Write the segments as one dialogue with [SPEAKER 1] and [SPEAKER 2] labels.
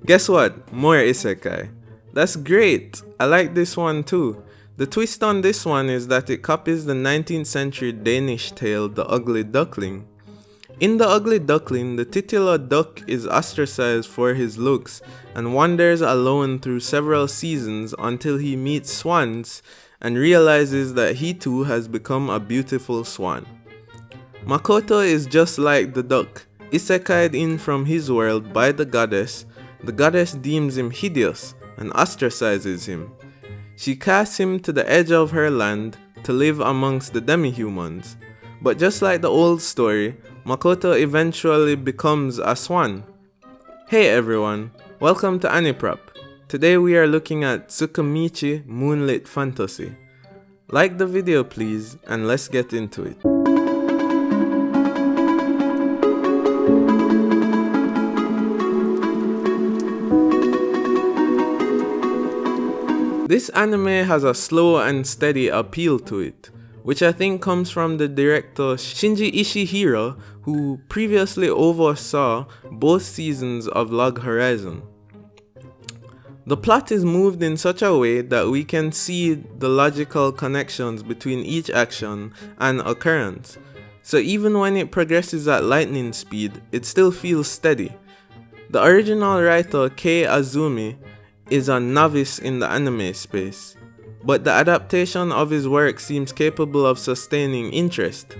[SPEAKER 1] Guess what? More isekai. That's great. I like this one too. The twist on this one is that it copies the 19th century Danish tale The Ugly Duckling. In The Ugly Duckling, the titular duck is ostracized for his looks and wanders alone through several seasons until he meets swans and realizes that he too has become a beautiful swan. Makoto is just like the duck, isekai'd in from his world by the goddess. The goddess deems him hideous and ostracizes him. She casts him to the edge of her land to live amongst the demi-humans. But just like the old story, Makoto eventually becomes a swan. Hey everyone, welcome to Aniprop. Today we are looking at Tsukimichi Moonlit Fantasy. Like the video please, and let's get into it. This anime has a slow and steady appeal to it, which I think comes from the director Shinji Ishihiro, who previously oversaw both seasons of Log Horizon. The plot is moved in such a way that we can see the logical connections between each action and occurrence, so even when it progresses at lightning speed, it still feels steady. The original writer Kei Azumi is a novice in the anime space, but the adaptation of his work seems capable of sustaining interest.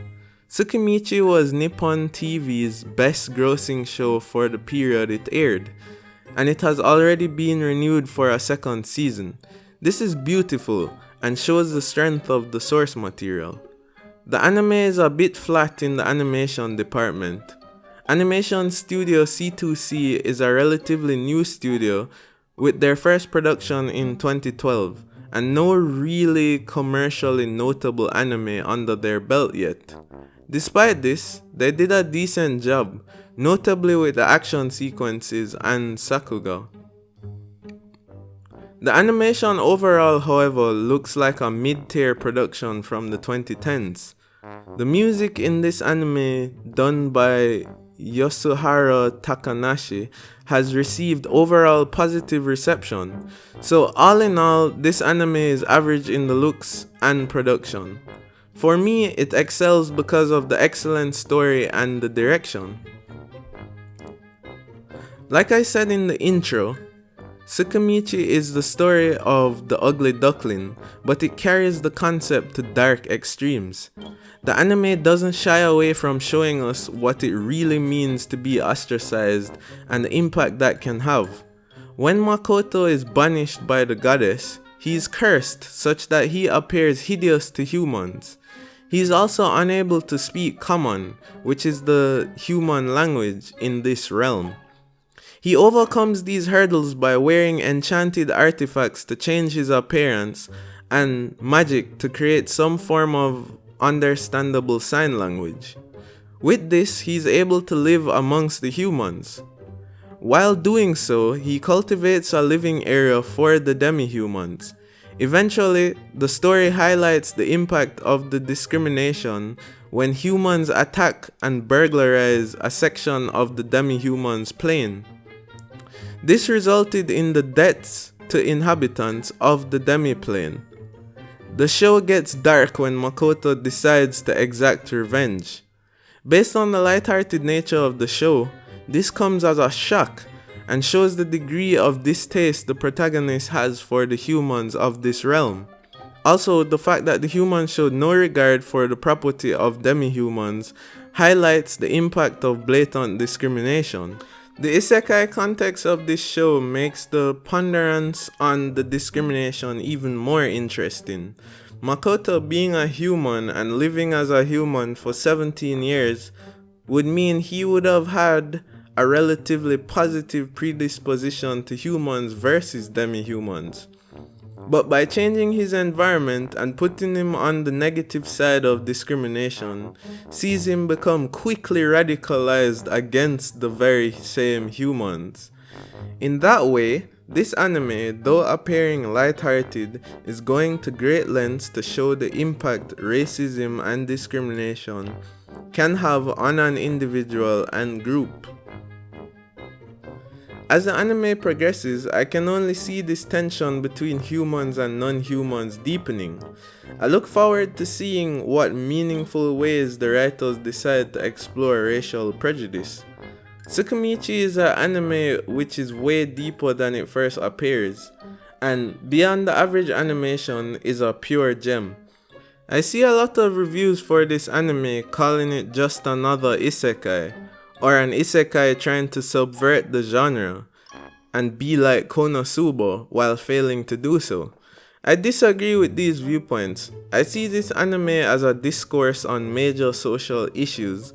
[SPEAKER 1] Tsukimichi was Nippon TV's best grossing show for the period it aired, and it has already been renewed for a second season. This is beautiful and shows the strength of the source material. The anime is a bit flat in the animation department. Animation Studio C2C is a relatively new studio with their first production in 2012 and no really commercially notable anime under their belt yet. Despite this, they did a decent job, notably with the action sequences and Sakuga. The animation overall, however, looks like a mid-tier production from the 2010s. The music in this anime, done by Yosuhara Takanashi, has received overall positive reception. So all in all, this anime is average in the looks and production. For me, it excels because of the excellent story and the direction. Like I said in the intro, Tsukimichi is the story of The Ugly Duckling, but it carries the concept to dark extremes. The anime doesn't shy away from showing us what it really means to be ostracized and the impact that can have. When Makoto is banished by the goddess, he is cursed such that he appears hideous to humans. He is also unable to speak common, which is the human language in this realm. He overcomes these hurdles by wearing enchanted artifacts to change his appearance and magic to create some form of understandable sign language. With this, he is able to live amongst the humans. While doing so, he cultivates a living area for the demi-humans. Eventually, the story highlights the impact of the discrimination when humans attack and burglarize a section of the demi-humans' plane. This resulted in the deaths to inhabitants of the demi-plane. The show gets dark when Makoto decides to exact revenge. Based on the lighthearted nature of the show, this comes as a shock and shows the degree of distaste the protagonist has for the humans of this realm. Also, the fact that the humans showed no regard for the property of demi-humans highlights the impact of blatant discrimination. The isekai context of this show makes the ponderance on the discrimination even more interesting. Makoto being a human and living as a human for 17 years would mean he would have had a relatively positive predisposition to humans versus demi-humans. But by changing his environment and putting him on the negative side of discrimination, sees him become quickly radicalized against the very same humans. In that way, this anime, though appearing lighthearted, is going to great lengths to show the impact racism and discrimination can have on an individual and group. As the anime progresses, I can only see this tension between humans and non-humans deepening. I look forward to seeing what meaningful ways the writers decide to explore racial prejudice. Tsukimichi is an anime which is way deeper than it first appears, and beyond the average animation is a pure gem. I see a lot of reviews for this anime calling it just another isekai, or an isekai trying to subvert the genre and be like Konosuba while failing to do so. I disagree with these viewpoints. I see this anime as a discourse on major social issues,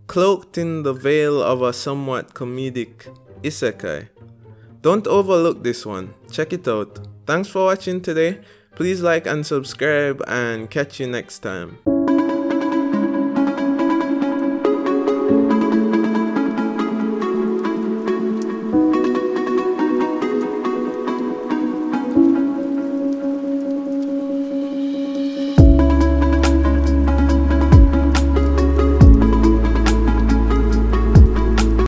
[SPEAKER 1] cloaked in the veil of a somewhat comedic isekai. Don't overlook this one. Check it out. Thanks for watching today. Please like and subscribe, and catch you next time.